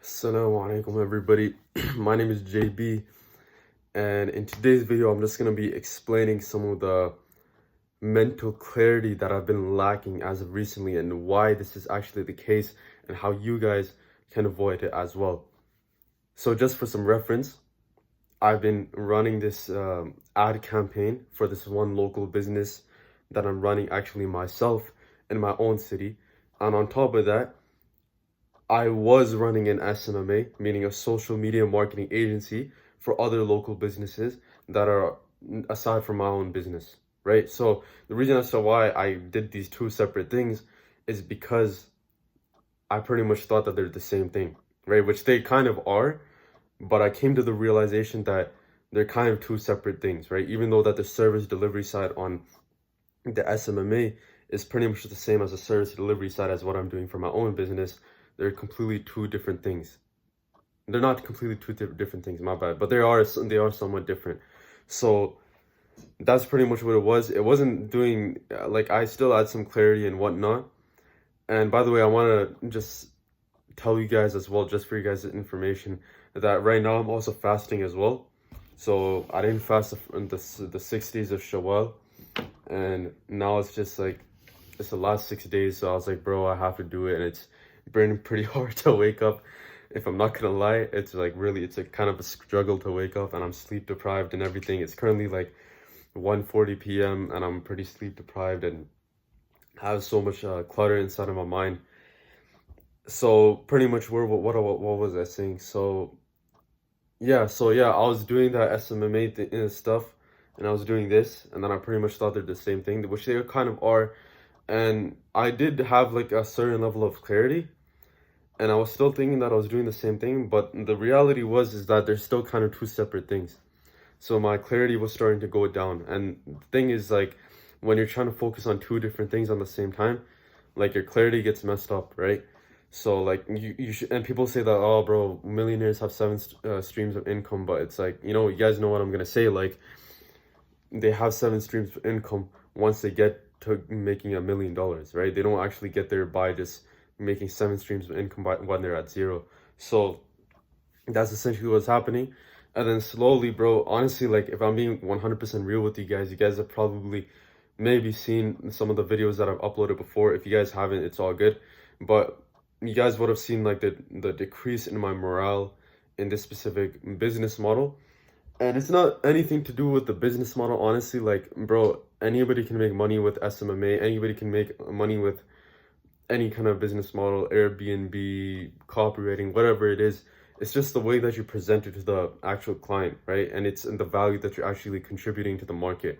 Assalamu alaikum everybody. My name is JB, and in today's video I'm just going to be explaining some of the mental clarity that I've been lacking as of recently and why this is actually the case and how you guys can avoid it as well. So just for some reference, I've been running this ad campaign for this one local business that I'm running actually myself in my own city, and on top of that I was running an SMMA, meaning a social media marketing agency for other local businesses that are aside from my own business, right? So the reason as to why I did these two separate things is because I pretty much thought that they're the same thing, right? Which they kind of are, but I came to the realization that they're kind of two separate things, right? Even though that the service delivery side on the SMMA is pretty much the same as the service delivery side as what I'm doing for my own business, they're completely two different things. They're not completely two different things, my bad, but they are somewhat different. So that's pretty much what it was. It wasn't doing like I still had some clarity and whatnot. And by the way, I want to just tell you guys as well, just for you guys' information, that right now I'm also fasting as well. So I didn't fast the 6 days of Shawwal, and now it's just like it's the last 6 days. So I was like, bro, I have to do it, and it's been pretty hard to wake up. If I'm not gonna lie, it's like really, it's a kind of a struggle to wake up, and I'm sleep deprived and everything. It's currently like 1:40 p.m. and I'm pretty sleep deprived and have so much clutter inside of my mind. So pretty much what was I saying? So yeah, I was doing that SMMA stuff, and I was doing this, and then I pretty much thought they're the same thing, which they kind of are. And I did have like a certain level of clarity, and I was still thinking that I was doing the same thing, but the reality is that they're still kind of two separate things. So my clarity was starting to go down, and the thing is, like, when you're trying to focus on two different things on the same time, like, your clarity gets messed up, right? So like you should, and people say that, oh bro, millionaires have seven streams of income, but it's like, you guys know what I'm gonna say, like, they have seven streams of income once they get to making $1 million, right? They don't actually get there by just making seven streams of income when they're at zero. So that's essentially what's happening. And then slowly, bro, honestly, like, if I'm being 100% real with you guys have probably maybe seen some of the videos that I've uploaded before. If you guys haven't, it's all good. But you guys would have seen like the decrease in my morale in this specific business model. And it's not anything to do with the business model, honestly. Like, bro, anybody can make money with SMMA. Anybody can make money with any kind of business model, Airbnb, copywriting, whatever it is. It's just the way that you present it to the actual client, right? And it's in the value that you're actually contributing to the market.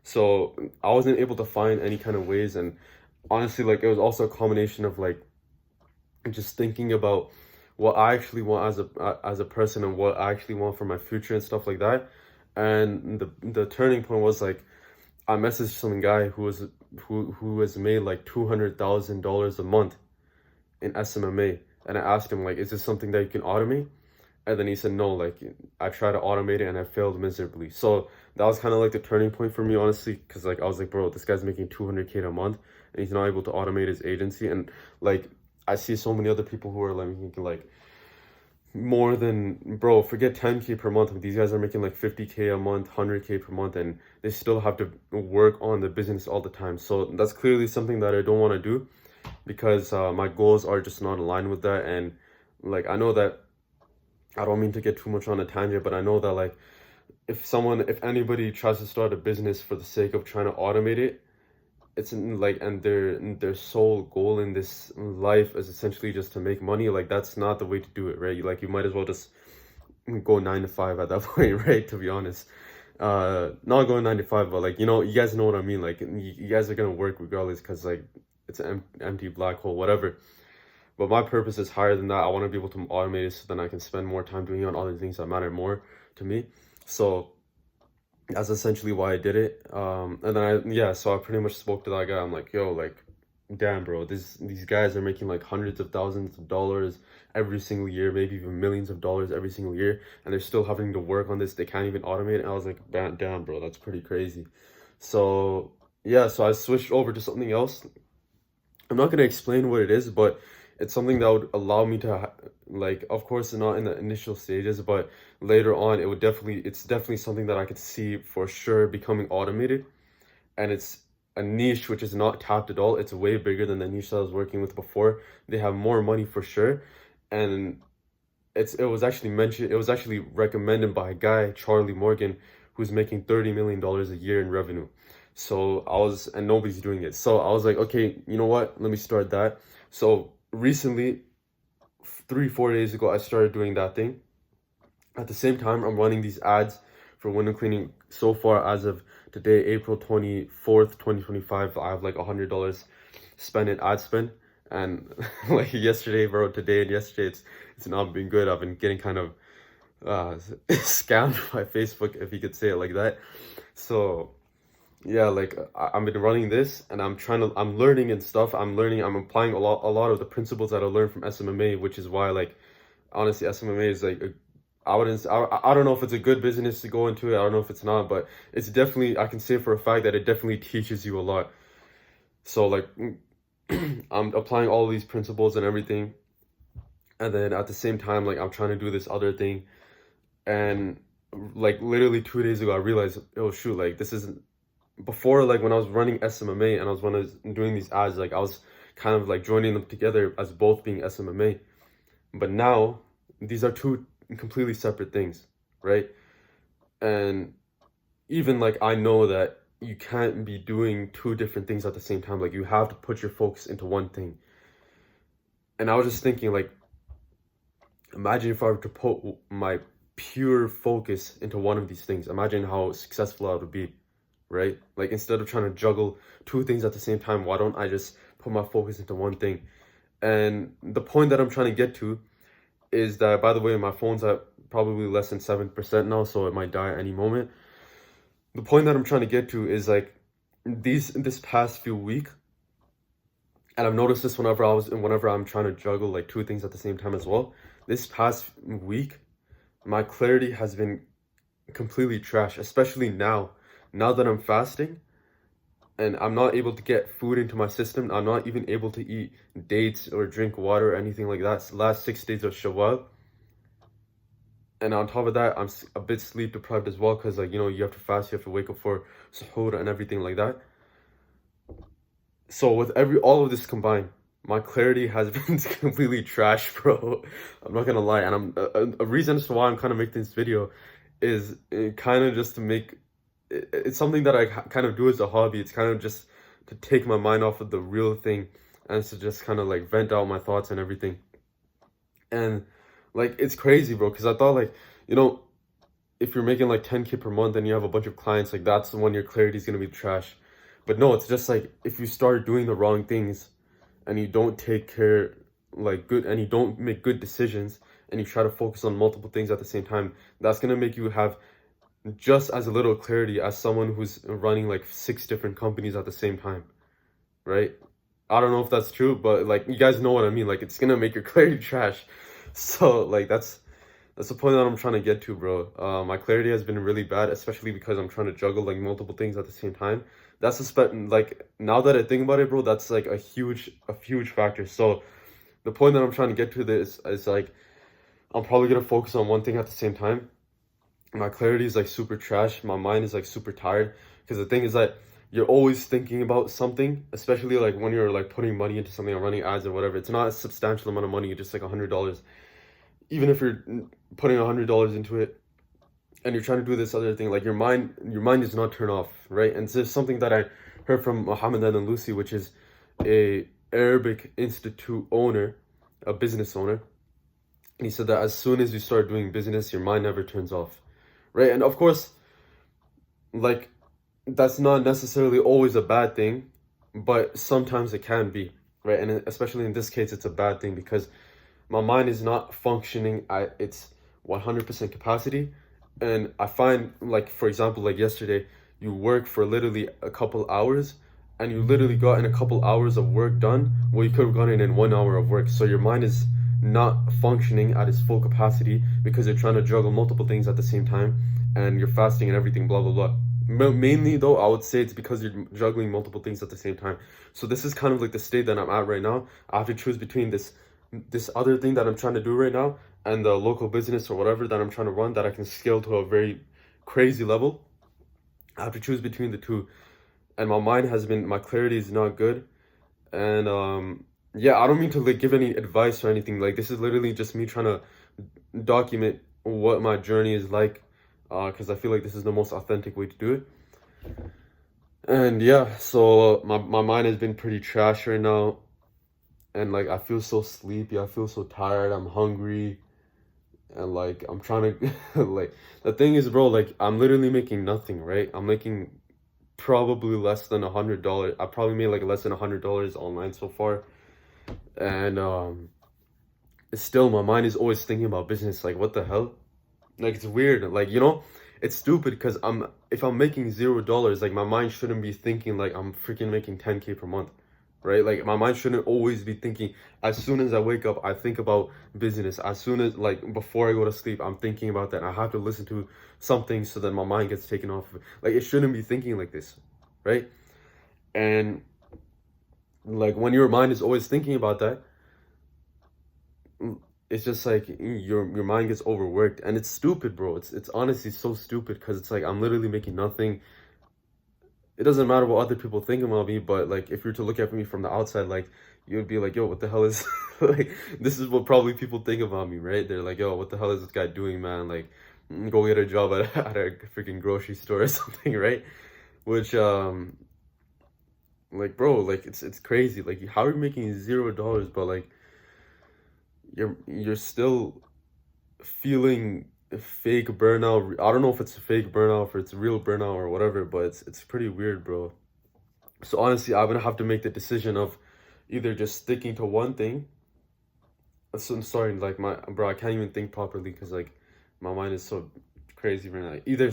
So I wasn't able to find any kind of ways. And honestly, like, it was also a combination of like just thinking about what I actually want as a person and what I actually want for my future and stuff like that. And the turning point was like, I messaged some guy who has made like $200,000 a month in SMMA, and I asked him, like, is this something that you can automate? And then he said no, like, I tried to automate it and I failed miserably. So that was kind of like the turning point for me, honestly, because like I was like, bro, this guy's making 200K a month and he's not able to automate his agency. And like, I see so many other people who are like making like more than, bro, forget 10K per month. These guys are making like 50K a month, 100K per month, and they still have to work on the business all the time. So that's clearly something that I don't want to do, because my goals are just not aligned with that. And like, I know that I don't mean to get too much on a tangent, but I know that like, if anybody tries to start a business for the sake of trying to automate it, it's like, and their sole goal in this life is essentially just to make money, like, that's not the way to do it, right? Like, you might as well just go 9 to 5 at that point, right? To be honest, not going 9 to 5, but like, you guys know what I mean. Like, you guys are gonna work regardless, because like, it's an empty black hole, whatever. But my purpose is higher than that. I want to be able to automate it so then I can spend more time doing on other things that matter more to me. So that's essentially why I did it. And then so I pretty much spoke to that guy. I'm like, yo, like, damn, bro, these guys are making like hundreds of thousands of dollars every single year, maybe even millions of dollars every single year, and they're still having to work on this. They can't even automate it. And I was like, damn, bro, that's pretty crazy. So yeah, so I switched over to something else. I'm not gonna explain what it is, but it's something that would allow me to like, of course not in the initial stages, but later on it's definitely something that I could see for sure becoming automated. And it's a niche which is not tapped at all. It's way bigger than the niche that I was working with before. They have more money for sure. And it was actually recommended by a guy, Charlie Morgan, who's making $30 million a year in revenue. And nobody's doing it. So I was like, okay, you know what? Let me start that. So recently, 3-4 days ago, I started doing that thing. At the same time, I'm running these ads for window cleaning. So far, as of today, April 24th, 2025, I have like $100 spent in ad spend. And like yesterday, bro, today and yesterday, it's not been good. I've been getting kind of scammed by Facebook, if you could say it like that. So yeah, like I've been running this, and I'm learning and stuff. I'm applying a lot of the principles that I learned from SMMA, which is why, like, honestly, SMMA is like I don't know if it's a good business to go into it. I don't know if it's not, but it's definitely, I can say for a fact that it definitely teaches you a lot. So like I'm applying all of these principles and everything, and then at the same time, like, I'm trying to do this other thing. And like literally 2 days ago, I realized, oh shoot, like this isn't, before, like when I was running SMMA and when I was doing these ads, like I was kind of like joining them together as both being SMMA. But now these are two completely separate things, right? And even like I know that you can't be doing two different things at the same time. Like you have to put your focus into one thing. And I was just thinking, like, imagine if I were to put my pure focus into one of these things. Imagine how successful I would be, right? Like instead of trying to juggle two things at the same time, why don't I just put my focus into one thing? And the point that I'm trying to get to is that, by the way, my phone's at probably less than 7% now, so it might die at any moment. The point that I'm trying to get to is like this past few week, and I've noticed this whenever I'm trying to juggle like two things at the same time as well. This past week, my clarity has been completely trash, especially now that I'm fasting and I'm not able to get food into my system. I'm not even able to eat dates or drink water or anything like that. It's the last 6 days of Shawwal. And on top of that, I'm a bit sleep deprived as well, because, like, you know, you have to fast, you have to wake up for suhoor and everything like that. So with all of this combined, my clarity has been completely trash, bro. I'm not gonna lie. And a reason as to why I'm kind of making this video is kind of just to make it's something that I kind of do as a hobby. It's kind of just to take my mind off of the real thing and to just kind of like vent out my thoughts and everything. And like, it's crazy, bro, because I thought, like, you know, if you're making like 10K per month and you have a bunch of clients, like that's when your clarity is gonna be trash. But no, it's just like if you start doing the wrong things and you don't take care, like, good, and you don't make good decisions, and you try to focus on multiple things at the same time, that's gonna make you have just as little clarity as someone who's running like 6 different companies at the same time, right? I don't know if that's true, but like, you guys know what I mean. Like, it's gonna make your clarity trash. So like that's the point that I'm trying to get to, bro. My clarity has been really bad, especially because I'm trying to juggle like multiple things at the same time. That's like, now that I think about it, bro, that's like a huge factor. So the point that I'm trying to get to this is like, I'm probably gonna focus on one thing at the same time. My clarity is like super trash. My mind is like super tired, because the thing is that you're always thinking about something, especially like when you're like putting money into something or running ads or whatever. It's not a substantial amount of money, just like $100. Even if you're putting $100 into it and you're trying to do this other thing, like your mind does not turn off, right? And this is something that I heard from Mohammed Al-Lusi, which is a Arabic Institute owner, a business owner. And he said that as soon as you start doing business, your mind never turns off, right? And of course, like, that's not necessarily always a bad thing, but sometimes it can be, right? And especially in this case, it's a bad thing, because my mind is not functioning at its 100% capacity. And I find, like, for example, like yesterday, you work for literally a couple hours, and you literally got in a couple hours of work done, well, you could have gotten in 1 hour of work. So your mind is not functioning at its full capacity because you're trying to juggle multiple things at the same time, and you're fasting and everything, blah blah blah. Mainly though, I would say it's because you're juggling multiple things at the same time. So this is kind of like the state that I'm at right now. I have to choose between this this other thing that I'm trying to do right now and the local business or whatever that I'm trying to run that I can scale to a very crazy level. I have to choose between the two. And my clarity is not good. And yeah, I don't mean to like give any advice or anything. Like this is literally just me trying to document what my journey is like, because I feel like this is the most authentic way to do it. And yeah, so my mind has been pretty trash right now, and like I feel so sleepy, I feel so tired, I'm hungry, and like I'm trying to like the thing is, bro, like I'm literally making nothing, right? I'm making probably less than $100. I probably made like less than $100 online so far, and still my mind is always thinking about business. Like what the hell? Like it's weird. Like it's stupid because if I'm making $0, like my mind shouldn't be thinking like I'm freaking making 10K per month, right? Like my mind shouldn't always be thinking. As soon as I wake up, I think about business. As soon as like before I go to sleep, I'm thinking about that. And I have to listen to something so that my mind gets taken off of it. Like it shouldn't be thinking like this, right? And like when your mind is always thinking about that, it's just like your mind gets overworked, and it's stupid, bro. It's honestly so stupid because it's like I'm literally making nothing. It doesn't matter what other people think about me, but like if you're to look at me from the outside, like you would be like, yo, what the hell is like this is what probably people think about me, right? They're like, yo, what the hell is this guy doing, man? Like go get a job at a freaking grocery store or something, right? Which like bro, like it's crazy. Like how are you making $0, but like you're still feeling fake burnout. I don't know if it's a fake burnout or it's real burnout or whatever, but it's pretty weird, bro. So honestly, I'm gonna have to make the decision of either just sticking to one thing. So I'm sorry, like my bro, I can't even think properly because like my mind is so crazy right now. Either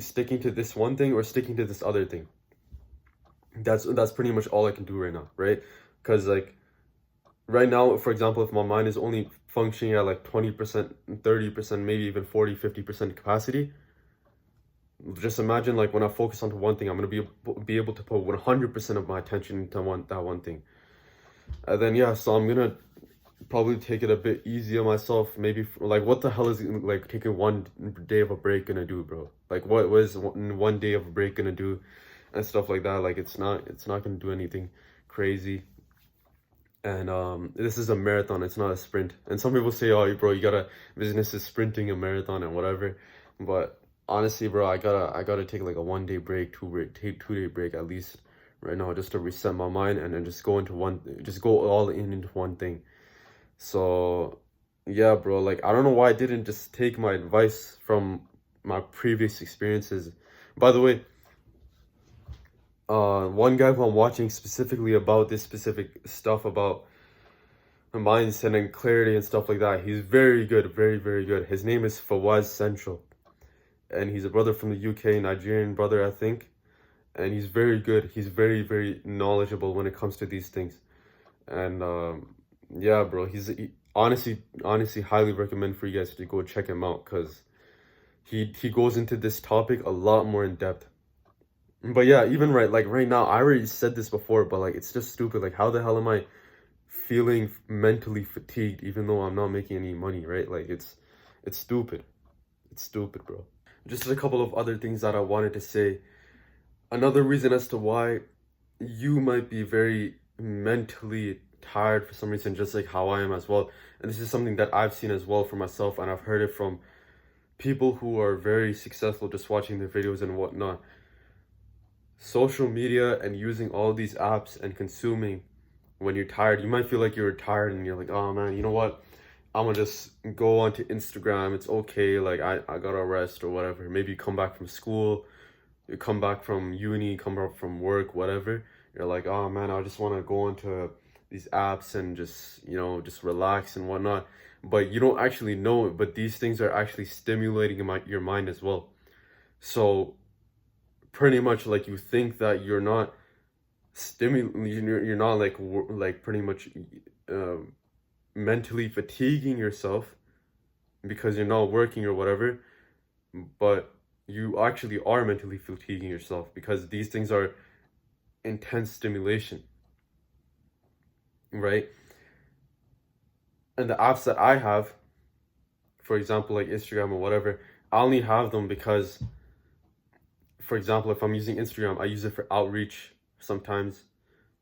sticking to this one thing or sticking to this other thing. That's pretty much all I can do right now, right? Because like right now, for example, if my mind is only functioning at like 20%, 30%, maybe even 40, 50% capacity, just imagine like when I focus onto one thing, I'm gonna be able to put 100% of my attention into that one thing. And then yeah, so I'm gonna probably take it a bit easier myself. Maybe like what the hell is like taking one day of a break gonna do, bro? Like what was one day of a break gonna do, and stuff like that. Like it's not gonna do anything crazy. And this is a marathon, it's not a sprint. And some people say, oh bro, you gotta business is sprinting a marathon and whatever. But honestly, bro, I gotta take like a 1 day break, 2 day break at least right now, just to reset my mind and then just go all in into one thing. So yeah, bro, like I don't know why I didn't just take my advice from my previous experiences. By the way, one guy who I'm watching specifically about this specific stuff about mindset and clarity and stuff like that, he's very good, very, very good. His name is Fawaz Central, and he's a brother from the UK, Nigerian brother, I think. And he's very good. He's very, very knowledgeable when it comes to these things. And yeah, bro, honestly highly recommend for you guys to go check him out because he goes into this topic a lot more in depth. But yeah, even right now, I already said this before, but like it's just stupid. Like how the hell am I feeling mentally fatigued even though I'm not making any money, right? Like it's stupid. It's stupid, bro. Just a couple of other things that I wanted to say. Another reason as to why you might be very mentally tired for some reason, just like how I am as well. And this is something that I've seen as well for myself, and I've heard it from people who are very successful just watching their videos and whatnot. Social media and using all these apps and consuming when you're tired, you might feel like you're tired and you're like, oh man, you know what? I'm gonna just go onto Instagram. It's okay. Like I gotta rest or whatever. Maybe you come back from school, you come back from uni, come back from work, whatever. You're like, oh man, I just want to go onto these apps and just, just relax and whatnot. But you don't actually know it. But these things are actually stimulating your mind as well. So pretty much like you think that you're not you're not like pretty much mentally fatiguing yourself because you're not working or whatever, but you actually are mentally fatiguing yourself because these things are intense stimulation, right? And the apps that I have, for example, like Instagram or whatever, I only have them because, for example, if I'm using Instagram, I use it for outreach sometimes,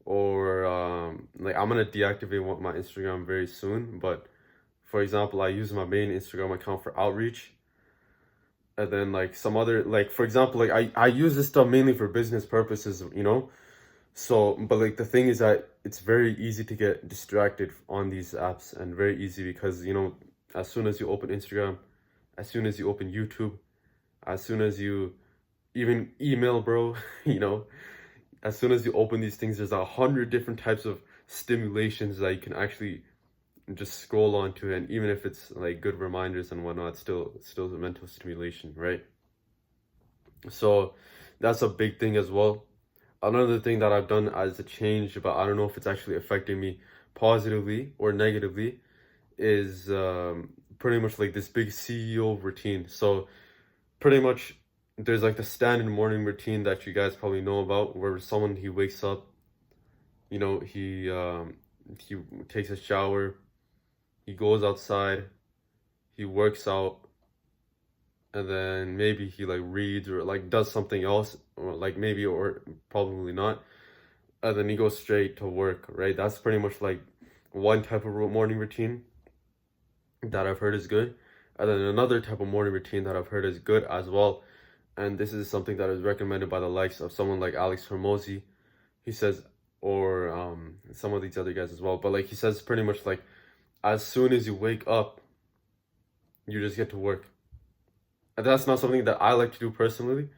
or like I'm gonna deactivate my Instagram very soon. But for example, I use my main Instagram account for outreach, and then like some other, like for example, like I use this stuff mainly for business purposes, you know. So, but like the thing is that it's very easy to get distracted on these apps, and very easy because, you know, as soon as you open Instagram, as soon as you open YouTube, as soon as you even email, bro, you know, as soon as you open these things, there's 100 different types of stimulations that you can actually just scroll onto, and even if it's like good reminders and whatnot, still the mental stimulation, right? So that's a big thing as well. Another thing that I've done as a change, but I don't know if it's actually affecting me positively or negatively, is pretty much like this big CEO routine. So pretty much there's like the standard morning routine that you guys probably know about, where someone, he wakes up, you know, he takes a shower, he goes outside, he works out, and then maybe he like reads or like does something else, or like maybe, or probably not, and then he goes straight to work, right? That's pretty much like one type of morning routine that I've heard is good. And then another type of morning routine that I've heard is good as well, and this is something that is recommended by the likes of someone like Alex Hormozy. He says, or some of these other guys as well, but like he says pretty much like, as soon as you wake up, you just get to work. And that's not something that I like to do personally.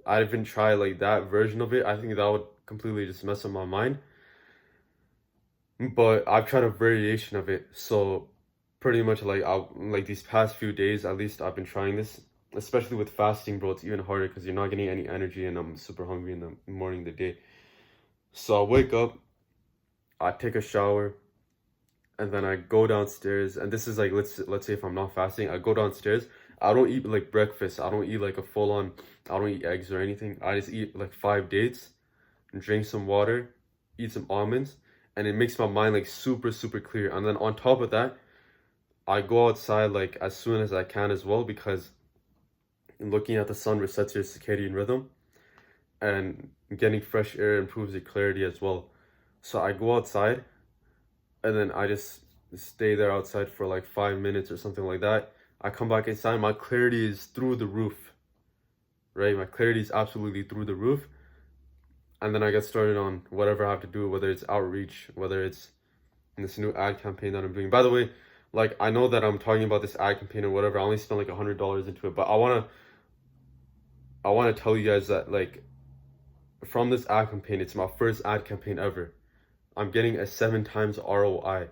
I didn't try like that version of it. I think that would completely just mess up my mind. But I've tried a variation of it. So pretty much like like these past few days, at least I've been trying this. Especially with fasting, bro, it's even harder because you're not getting any energy, and I'm super hungry in the morning of the day. So I wake up, I take a shower, and then I go downstairs. And this is like, let's say if I'm not fasting, I go downstairs. I don't eat like breakfast. I don't eat like a full on. I don't eat eggs or anything. I just eat like 5 dates, drink some water, eat some almonds, and it makes my mind like super clear. And then on top of that, I go outside like as soon as I can as well, because looking at the sun resets your circadian rhythm, and getting fresh air improves your clarity as well. So I go outside, and then I just stay there outside for like 5 minutes or something like that. I come back inside, my clarity is through the roof, right? My clarity is absolutely through the roof. And then I get started on whatever I have to do, whether it's outreach, whether it's in this new ad campaign that I'm doing. By the way, like I know that I'm talking about this ad campaign or whatever, I only spent like $100 into it, but I wanna tell you guys that like from this ad campaign, it's my first ad campaign ever. I'm getting a 7 times ROI.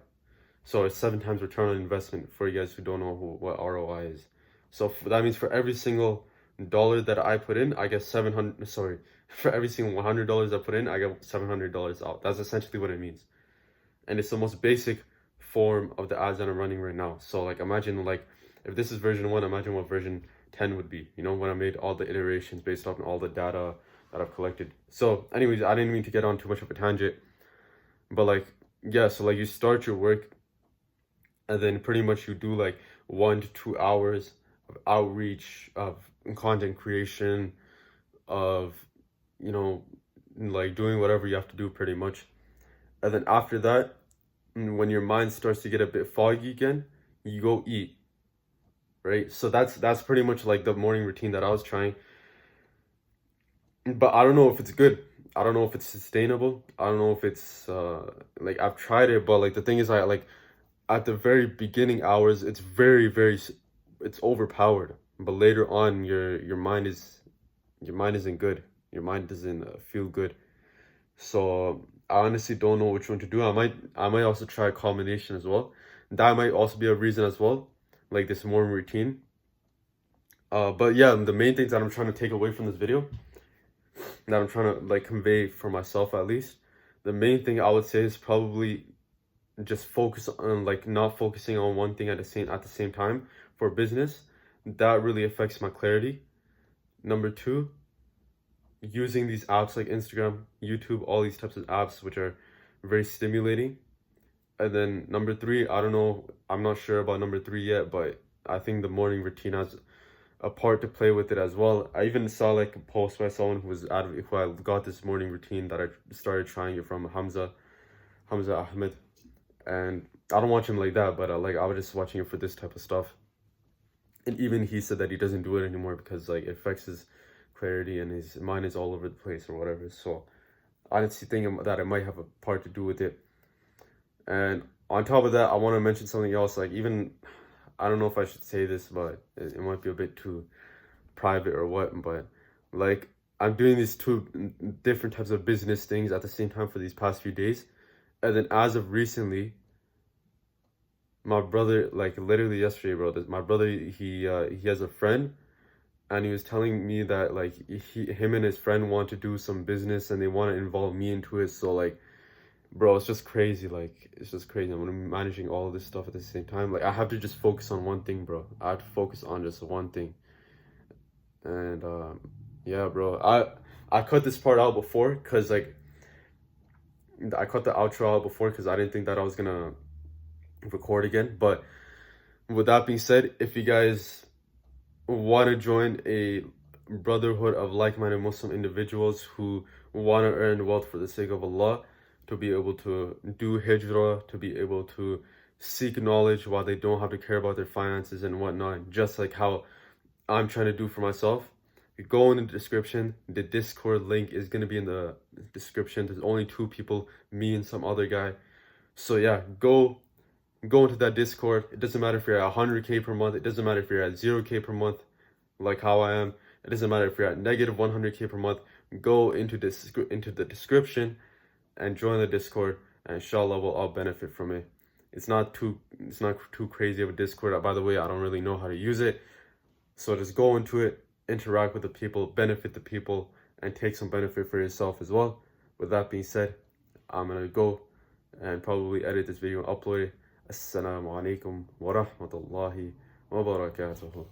So it's 7 times return on investment, for you guys who don't know what ROI is. So that means for every single dollar that I put in, I get 700, sorry, for every single $100 I put in, I get $700 out. That's essentially what it means. And it's the most basic form of the ads that I'm running right now. So like imagine like, if this is version 1, imagine what version 10 would be, you know, when I made all the iterations based on all the data that I've collected. So anyways, I didn't mean to get on too much of a tangent, but like, yeah, so like you start your work, and then pretty much you do like 1 to 2 hours of outreach, of content creation, of, you know, like doing whatever you have to do pretty much. And then after that, when your mind starts to get a bit foggy again, you go eat, right? So that's pretty much like the morning routine that I was trying. But I don't know if it's good. I don't know if it's sustainable. I don't know if it's like I've tried it, but like the thing is, I like at the very beginning hours, it's it's overpowered. But later on, your mind isn't good. Your mind doesn't feel good. So I honestly don't know which one to do. I might also try a combination as well. That might also be a reason as well, like this morning routine. But yeah, the main things that I'm trying to take away from this video, that I'm trying to like convey for myself at least, the main thing I would say is probably just focus on like not focusing on one thing at the same time for business. That really affects my clarity. Number 2, using these apps like Instagram, YouTube, all these types of apps which are very stimulating, And then number three, I don't know, I'm not sure about number three yet, but I think the morning routine has a part to play with it as well. I even saw like a post by someone who I got this morning routine that I started trying it from, Hamza Ahmed, and I don't watch him like that, but like I was just watching him for this type of stuff. And even he said that he doesn't do it anymore because like it affects his clarity and his mind is all over the place or whatever. So I honestly think that it might have a part to do with it. And on top of that, I want to mention something else. Like even I don't know if I should say this, but it might be a bit too private or what. But like I'm doing these two different types of business things at the same time for these past few days, and then as of recently, my brother, like literally yesterday, bro, my brother, he has a friend, and he was telling me that like him and his friend want to do some business and they want to involve me into it. So like, bro, it's just crazy. Like it's just crazy. I'm managing all of this stuff at the same time. Like I have to just focus on one thing, bro. I have to focus on just one thing. And yeah, bro, I cut this part out before because like I cut the outro out before because I didn't think that I was gonna record again. But with that being said, if you guys want to join a brotherhood of like-minded Muslim individuals who want to earn wealth for the sake of Allah, to be able to do hijrah, to be able to seek knowledge while they don't have to care about their finances and whatnot, just like how I'm trying to do for myself, go in the description. The Discord link is going to be in the description. There's only two people, me and some other guy. So yeah, go into that Discord. It doesn't matter if you're at 100K per month. It doesn't matter if you're at 0K per month, like how I am. It doesn't matter if you're at negative 100K per month. Go into the description and join the Discord, and inshallah we'll all benefit from it. It's not too crazy of a Discord. By the way, I don't really know how to use it. So just go into it, interact with the people, benefit the people, and take some benefit for yourself as well. With that being said, I'm gonna go and probably edit this video and upload it. Assalamu alaikum wa rahmatullahi wa barakatuhu.